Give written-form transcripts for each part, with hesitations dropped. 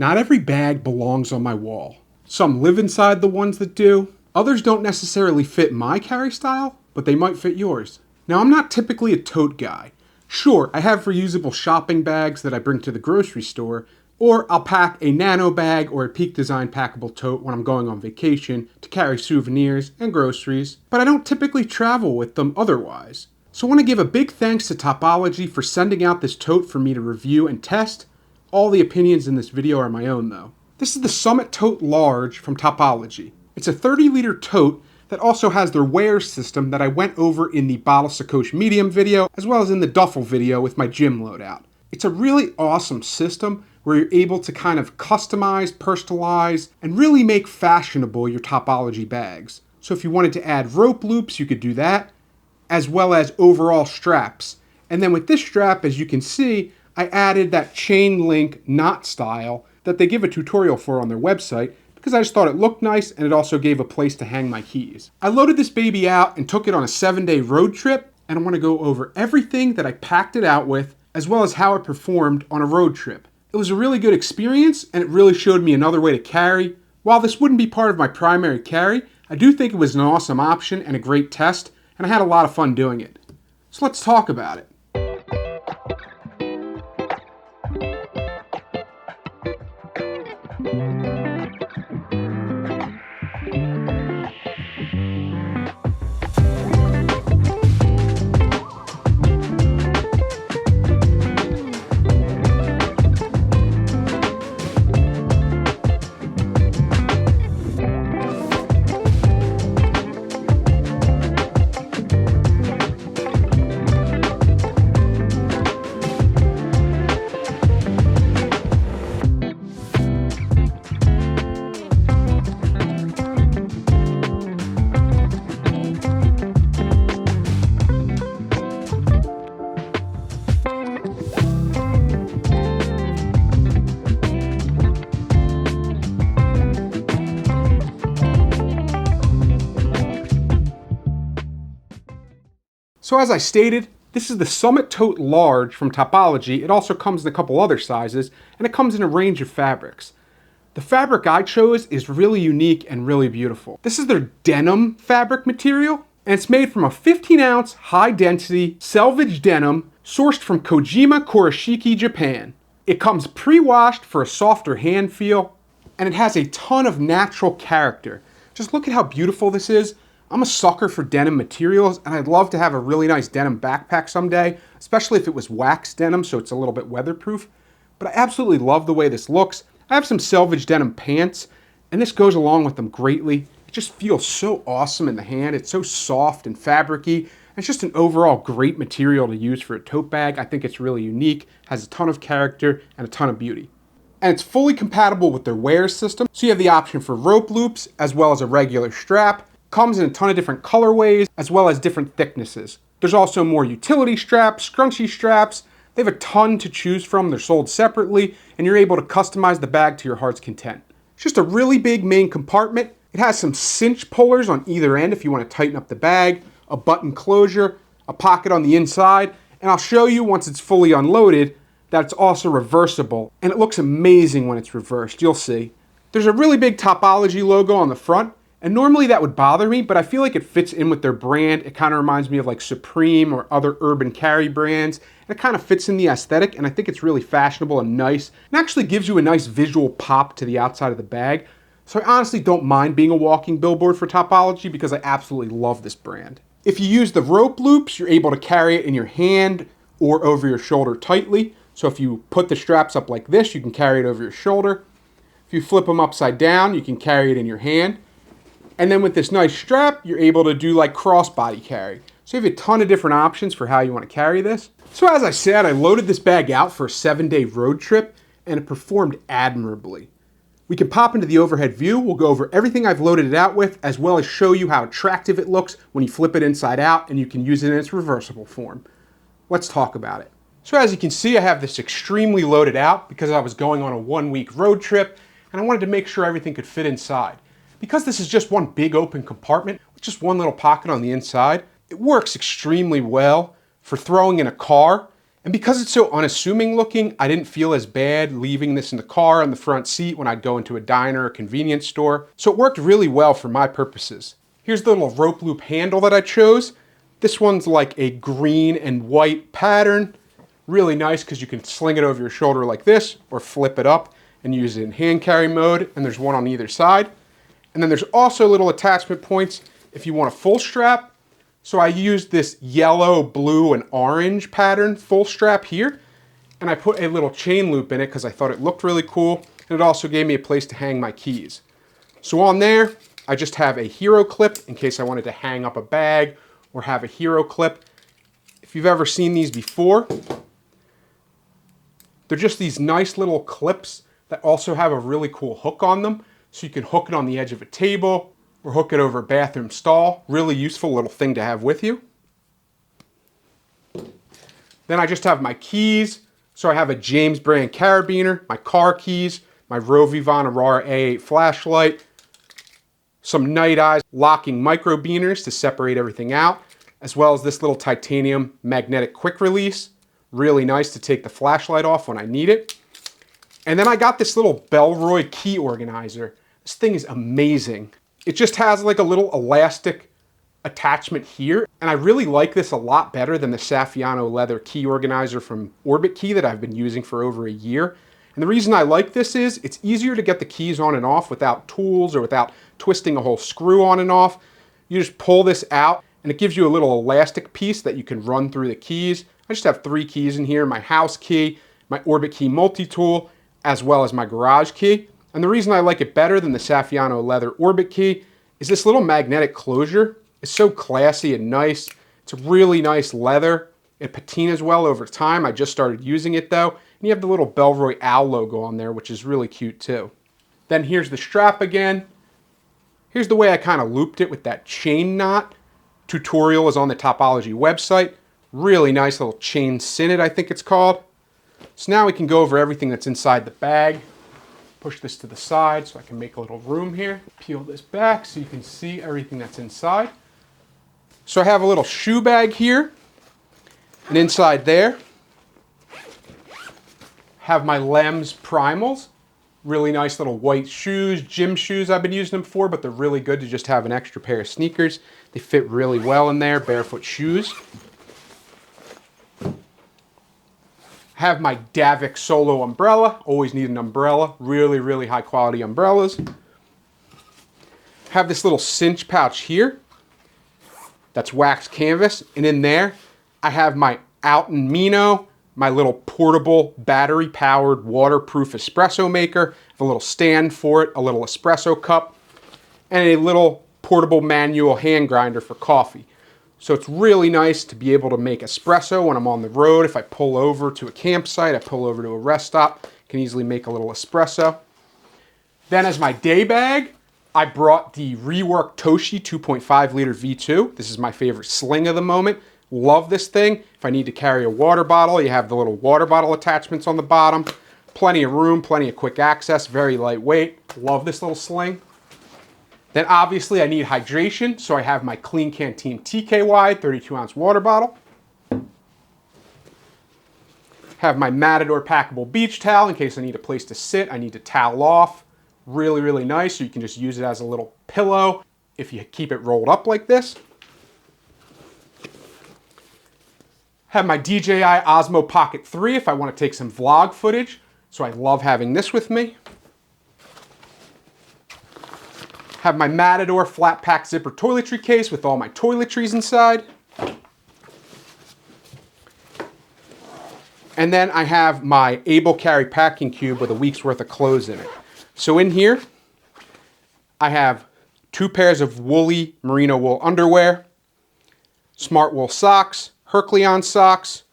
Not every bag belongs on my wall. Some live inside the ones that do. Others don't necessarily fit my carry style, but they might fit yours. Now, I'm not typically a tote guy. Sure, I have reusable shopping bags that I bring to the grocery store, or I'll pack a nano bag or a Peak Design packable tote when I'm going on vacation to carry souvenirs and groceries, but I don't typically travel with them otherwise. So I want to give a big thanks to Topologie for sending out this tote for me to review and test. All the opinions in this video are my own though. This is the Summit Tote Large from Topologie. It's a 30-liter tote that also has their wear system that I went over in the Bottle Sacoche Medium video, as well as in the Duffel video with my gym loadout. It's a really awesome system where you're able to kind of customize, personalize, and really make fashionable your Topologie bags. So if you wanted to add rope loops, you could do that, as well as overall straps. And then with this strap, as you can see, I added that chain link knot style that they give a tutorial for on their website because I just thought it looked nice and it also gave a place to hang my keys. I loaded this baby out and took it on a 7-day road trip, and I want to go over everything that I packed it out with as well as how it performed on a road trip. It was a really good experience and it really showed me another way to carry. While this wouldn't be part of my primary carry, I do think it was an awesome option and a great test, and I had a lot of fun doing it. So let's talk about it. So as I stated, this is the Summit Tote Large from Topologie. It also comes in a couple other sizes, and it comes in a range of fabrics. The fabric I chose is really unique and really beautiful. This is their denim fabric material, and it's made from a 15-ounce high-density selvage denim sourced from Kojima Kurashiki, Japan. It comes pre-washed for a softer hand feel, and it has a ton of natural character. Just look at how beautiful this is. I'm a sucker for denim materials, and I'd love to have a really nice denim backpack someday, especially if it was wax denim, so it's a little bit weatherproof. But I absolutely love the way this looks. I have some selvage denim pants, and this goes along with them greatly. It just feels so awesome in the hand. It's so soft and fabricy. It's just an overall great material to use for a tote bag. I think it's really unique, has a ton of character, and a ton of beauty. And it's fully compatible with their wear system, so you have the option for rope loops, as well as a regular strap. Comes in a ton of different colorways, as well as different thicknesses. There's also more utility straps, scrunchy straps. They have a ton to choose from. They're sold separately, and you're able to customize the bag to your heart's content. It's just a really big main compartment. It has some cinch pullers on either end if you want to tighten up the bag, a button closure, a pocket on the inside, and I'll show you once it's fully unloaded that it's also reversible, and it looks amazing when it's reversed. You'll see. There's a really big Topologie logo on the front, and normally that would bother me, but I feel like it fits in with their brand. It kind of reminds me of like Supreme or other urban carry brands. And it kind of fits in the aesthetic, and I think it's really fashionable and nice. It actually gives you a nice visual pop to the outside of the bag. So I honestly don't mind being a walking billboard for Topologie because I absolutely love this brand. If you use the rope loops, you're able to carry it in your hand or over your shoulder tightly. So if you put the straps up like this, you can carry it over your shoulder. If you flip them upside down, you can carry it in your hand. And then with this nice strap, you're able to do like crossbody carry. So you have a ton of different options for how you want to carry this. So as I said, I loaded this bag out for a 7-day road trip, and it performed admirably. We can pop into the overhead view. We'll go over everything I've loaded it out with, as well as show you how attractive it looks when you flip it inside out, and you can use it in its reversible form. Let's talk about it. So as you can see, I have this extremely loaded out because I was going on a 1-week road trip, and I wanted to make sure everything could fit inside. Because this is just one big open compartment with just one little pocket on the inside, it works extremely well for throwing in a car And because it's so unassuming looking, I didn't feel as bad leaving this in the car on the front seat when I'd go into a diner or convenience store. So it worked really well for my purposes. Here's the little rope loop handle that I chose. This one's like a green and white pattern. Really nice because you can sling it over your shoulder like this or flip it up and use it in hand carry mode. And there's one on either side. And then there's also little attachment points if you want a full strap. So I used this yellow, blue, and orange pattern full strap here. And I put a little chain loop in it because I thought it looked really cool. And it also gave me a place to hang my keys. So on there, I just have a hero clip in case I wanted to hang up a bag or have a hero clip. If you've ever seen these before, they're just these nice little clips that also have a really cool hook on them. So you can hook it on the edge of a table or hook it over a bathroom stall. Really useful little thing to have with you. Then I just have my keys. So I have a James brand carabiner, my car keys, my Rovivon Aurora A8 flashlight, some Night Eyes locking micro beaners to separate everything out, as well as this little titanium magnetic quick release. Really nice to take the flashlight off when I need it. And then I got this little Bellroy key organizer. This thing is amazing. It just has like a little elastic attachment here. And I really like this a lot better than the Saffiano leather key organizer from Orbit Key that I've been using for over a year. And the reason I like this is it's easier to get the keys on and off without tools or without twisting a whole screw on and off. You just pull this out and it gives you a little elastic piece that you can run through the keys. I just have 3 keys in here, my house key, my Orbit Key multi-tool, as well as my garage key. And the reason I like it better than the Saffiano leather Orbit Key is this little magnetic closure. It's so classy and nice. It's a really nice leather. It patinas well over time. I just started using it though. And you have the little Bellroy Owl logo on there, which is really cute too. Then here's the strap again. Here's the way I kind of looped it with that chain knot. Tutorial is on the Topologie website. Really nice little chain sinnet, I think it's called. So now we can go over everything that's inside the bag. Push this to the side so I can make a little room here. Peel this back so you can see everything that's inside. So I have a little shoe bag here. And inside there, have my Lems Primals. Really nice little white shoes, gym shoes I've been using them for, but they're really good to just have an extra pair of sneakers. They fit really well in there, barefoot shoes. Have my Davik Solo umbrella. Always need an umbrella. Really, really high quality umbrellas. Have this little cinch pouch here. That's wax canvas. And in there, I have my Alton Mino, my little portable battery powered waterproof espresso maker. I have a little stand for it, a little espresso cup, and a little portable manual hand grinder for coffee. So it's really nice to be able to make espresso when I'm on the road. If I pull over to a campsite, I pull over to a rest stop, I can easily make a little espresso. Then as my day bag, I brought the reworked Toshi 2.5 liter V2. This is my favorite sling of the moment. Love this thing. If I need to carry a water bottle, you have the little water bottle attachments on the bottom. Plenty of room, plenty of quick access, very lightweight. Love this little sling. Then obviously I need hydration, so I have my Clean Canteen TKY 32-ounce water bottle. Have my Matador packable beach towel in case I need a place to sit, I need to towel off. Really, really nice, so you can just use it as a little pillow if you keep it rolled up like this. Have my DJI Osmo Pocket 3 if I want to take some vlog footage, so I love having this with me. Have my Matador flat pack zipper toiletry case with all my toiletries inside. And then I have my Able Carry packing cube with a week's worth of clothes in it. So in here, I have 2 pairs of woolly merino wool underwear, smart wool socks, Herculeon socks,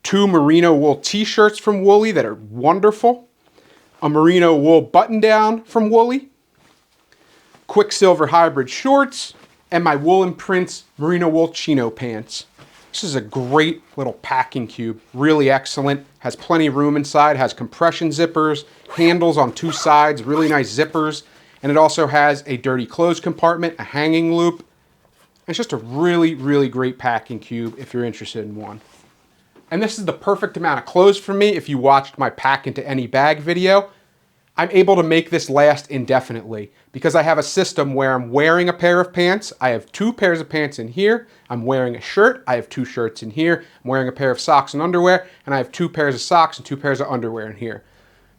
2 merino wool t-shirts from Woolly that are wonderful, a merino wool button down from Woolly, Quicksilver hybrid shorts, and my Woolen Prince merino wool chino pants. This is a great little packing cube, really excellent, has plenty of room inside, has compression zippers, handles on 2 sides, really nice zippers, and it also has a dirty clothes compartment, a hanging loop. It's just a really, really great packing cube if you're interested in one. And this is the perfect amount of clothes for me. If you watched my pack into any bag video, I'm able to make this last indefinitely because I have a system where I'm wearing a pair of pants. I have 2 pairs of pants in here. I'm wearing a shirt. I have 2 shirts in here. I'm wearing a pair of socks and underwear, and I have 2 pairs of socks and 2 pairs of underwear in here.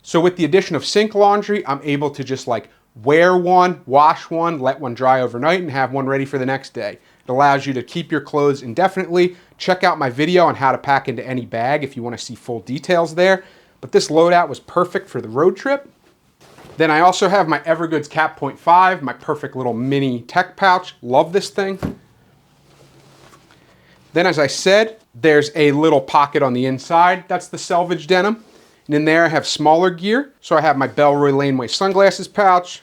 So with the addition of sink laundry, I'm able to just like wear one, wash one, let one dry overnight, and have one ready for the next day. It allows you to keep your clothes indefinitely. Check out my video on how to pack into any bag if you want to see full details there. But this loadout was perfect for the road trip. Then I also have my Evergoods Cap .5, my perfect little mini tech pouch. Love this thing. Then as I said, there's a little pocket on the inside. That's the selvage denim. And in there I have smaller gear. So I have my Bellroy Laneway sunglasses pouch.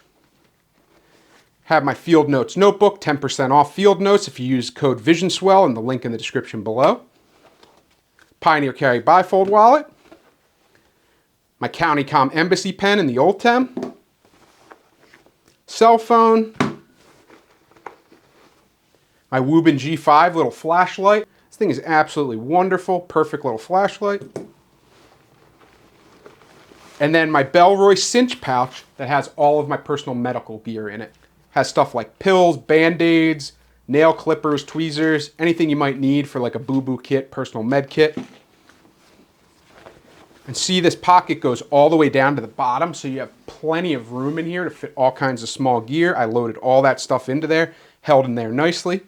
Have my Field Notes notebook, 10% off Field Notes if you use code VISIONSWELL in the link in the description below. Pioneer Carry Bifold wallet. My CountyCom Embassy pen in the Old Tem. Cell phone. My Woobin G5 little flashlight. This thing is absolutely wonderful. Perfect little flashlight. And then my Bellroy cinch pouch that has all of my personal medical gear in it. Has stuff like pills, band-aids, nail clippers, tweezers, anything you might need for like a boo-boo kit, personal med kit. And see, this pocket goes all the way down to the bottom, so you have plenty of room in here to fit all kinds of small gear. I loaded all that stuff into there, held in there nicely.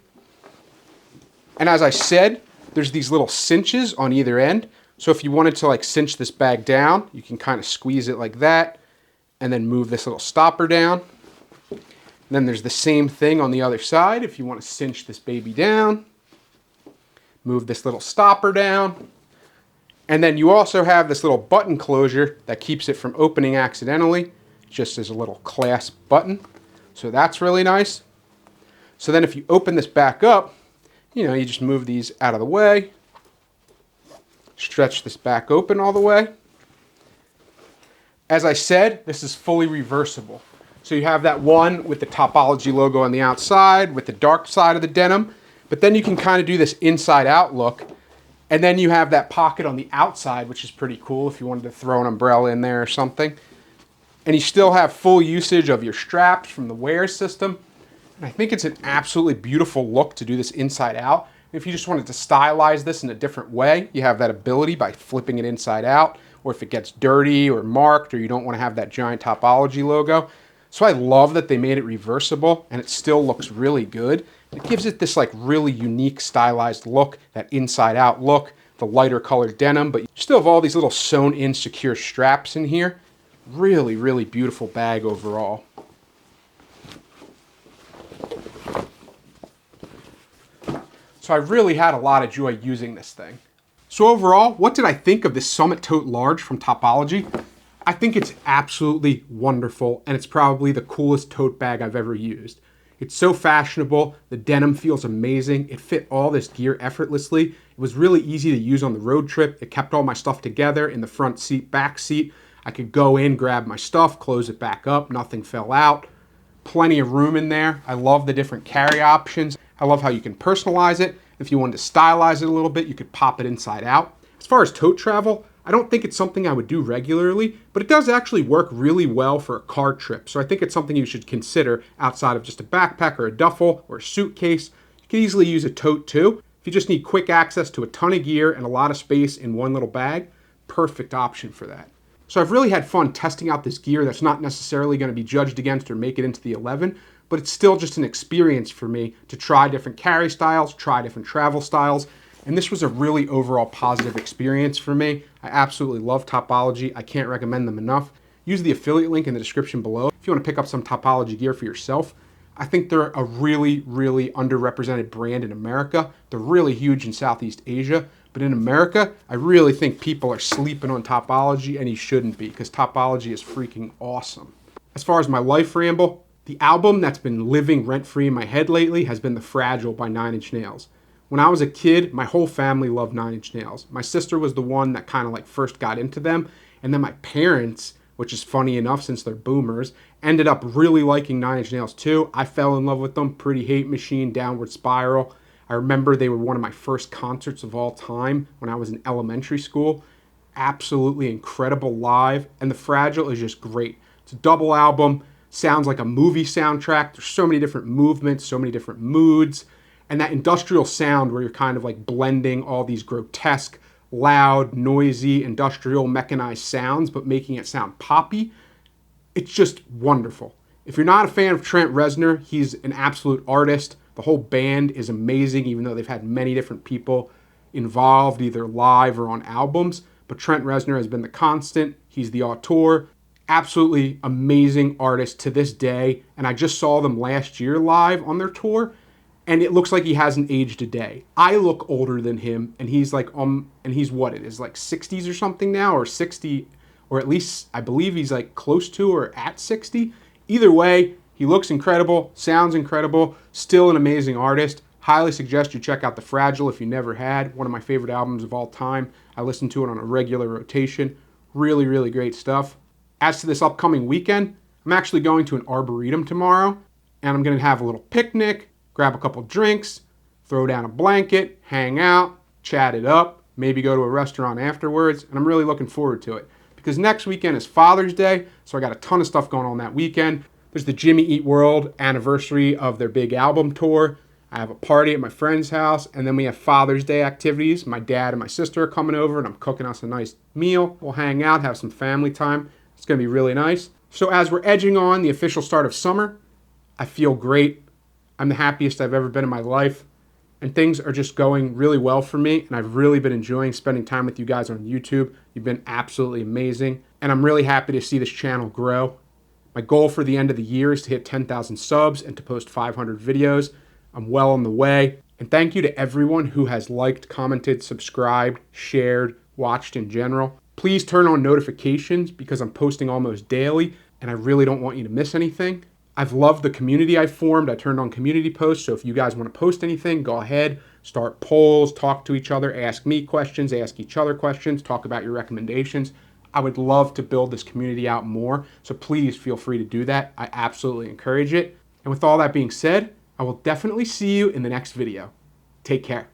And as I said, there's these little cinches on either end. So if you wanted to like cinch this bag down, you can kind of squeeze it like that and then move this little stopper down. And then there's the same thing on the other side. If you want to cinch this baby down, move this little stopper down. And then you also have this little button closure that keeps it from opening accidentally, just as a little clasp button. So that's really nice. So then if you open this back up, you just move these out of the way, stretch this back open all the way. As I said, this is fully reversible. So you have that one with the Topologie logo on the outside with the dark side of the denim, but then you can kind of do this inside out look. And then you have that pocket on the outside, which is pretty cool if you wanted to throw an umbrella in there or something. And you still have full usage of your straps from the wear system. And I think it's an absolutely beautiful look to do this inside out. If you just wanted to stylize this in a different way, you have that ability by flipping it inside out, or if it gets dirty or marked, or you don't want to have that giant Topologie logo. So I love that they made it reversible, and it still looks really good. It gives it this like really unique stylized look, that inside out look, the lighter colored denim, but you still have all these little sewn in secure straps in here. Really, really beautiful bag overall. So I really had a lot of joy using this thing. So overall, what did I think of this Summit Tote Large from Topologie? I think it's absolutely wonderful, and it's probably the coolest tote bag I've ever used. It's so fashionable, the denim feels amazing, it fit all this gear effortlessly, it was really easy to use on the road trip, it kept all my stuff together in the front seat, back seat. I could go in, grab my stuff, close it back up, nothing fell out. Plenty of room in there. I love the different carry options. I love how you can personalize it. If you wanted to stylize it a little bit, you could pop it inside out. As far as tote travel, I don't think it's something I would do regularly, but it does actually work really well for a car trip. So I think it's something you should consider outside of just a backpack or a duffel or a suitcase. You can easily use a tote too. If you just need quick access to a ton of gear and a lot of space in one little bag, perfect option for that. So I've really had fun testing out this gear that's not necessarily going to be judged against or make it into the 11, but it's still just an experience for me to try different carry styles, try different travel styles, and this was a really overall positive experience for me. I absolutely love Topologie. I can't recommend them enough. Use the affiliate link in the description below if you want to pick up some Topologie gear for yourself. I think they're a really, really underrepresented brand in America. They're really huge in Southeast Asia, but in America, I really think people are sleeping on Topologie, and you shouldn't be, because Topologie is freaking awesome. As far as my life ramble, the album that's been living rent-free in my head lately has been The Fragile by 9 Inch Nails. When I was a kid, my whole family loved 9 Inch Nails. My sister was the one that kind of like first got into them, and then my parents, which is funny enough since they're boomers, ended up really liking 9 Inch Nails too. I fell in love with them. Pretty Hate Machine, Downward Spiral. I remember they were one of my first concerts of all time when I was in elementary school. Absolutely incredible live, and The Fragile is just great. It's a double album, sounds like a movie soundtrack. There's so many different movements, so many different moods, and that industrial sound where you're kind of like blending all these grotesque, loud, noisy, industrial, mechanized sounds, but making it sound poppy. It's just wonderful. If you're not a fan of Trent Reznor, he's an absolute artist. The whole band is amazing, even though they've had many different people involved, either live or on albums. But Trent Reznor has been the constant. He's the auteur. Absolutely amazing artist to this day. And I just saw them last year live on their tour, and it looks like he hasn't aged a day. I look older than him, and he's like, and he's what, it is like 60s or something now, or 60, or at least I believe he's like close to or at 60. Either way, he looks incredible, sounds incredible, still an amazing artist. Highly suggest you check out The Fragile if you never had. One of my favorite albums of all time. I listen to it on a regular rotation. Really, really great stuff. As to this upcoming weekend, I'm actually going to an arboretum tomorrow, and I'm going to have a little picnic, grab a couple drinks, throw down a blanket, hang out, chat it up, maybe go to a restaurant afterwards, and I'm really looking forward to it. Because next weekend is Father's Day, so I got a ton of stuff going on that weekend. There's the Jimmy Eat World anniversary of their big album tour. I have a party at my friend's house, and then we have Father's Day activities. My dad and my sister are coming over, and I'm cooking us a nice meal. We'll hang out, have some family time. It's going to be really nice. So as we're edging on the official start of summer, I feel great. I'm the happiest I've ever been in my life, and things are just going really well for me, and I've really been enjoying spending time with you guys on YouTube. You've been absolutely amazing, and I'm really happy to see this channel grow. My goal for the end of the year is to hit 10,000 subs and to post 500 videos. I'm well on the way. And thank you to everyone who has liked, commented, subscribed, shared, watched in general. Please turn on notifications because I'm posting almost daily and I really don't want you to miss anything. I've loved the community I've formed. I turned on community posts, so if you guys want to post anything, go ahead, start polls, talk to each other, ask me questions, ask each other questions, talk about your recommendations. I would love to build this community out more, so please feel free to do that. I absolutely encourage it. And with all that being said, I will definitely see you in the next video. Take care.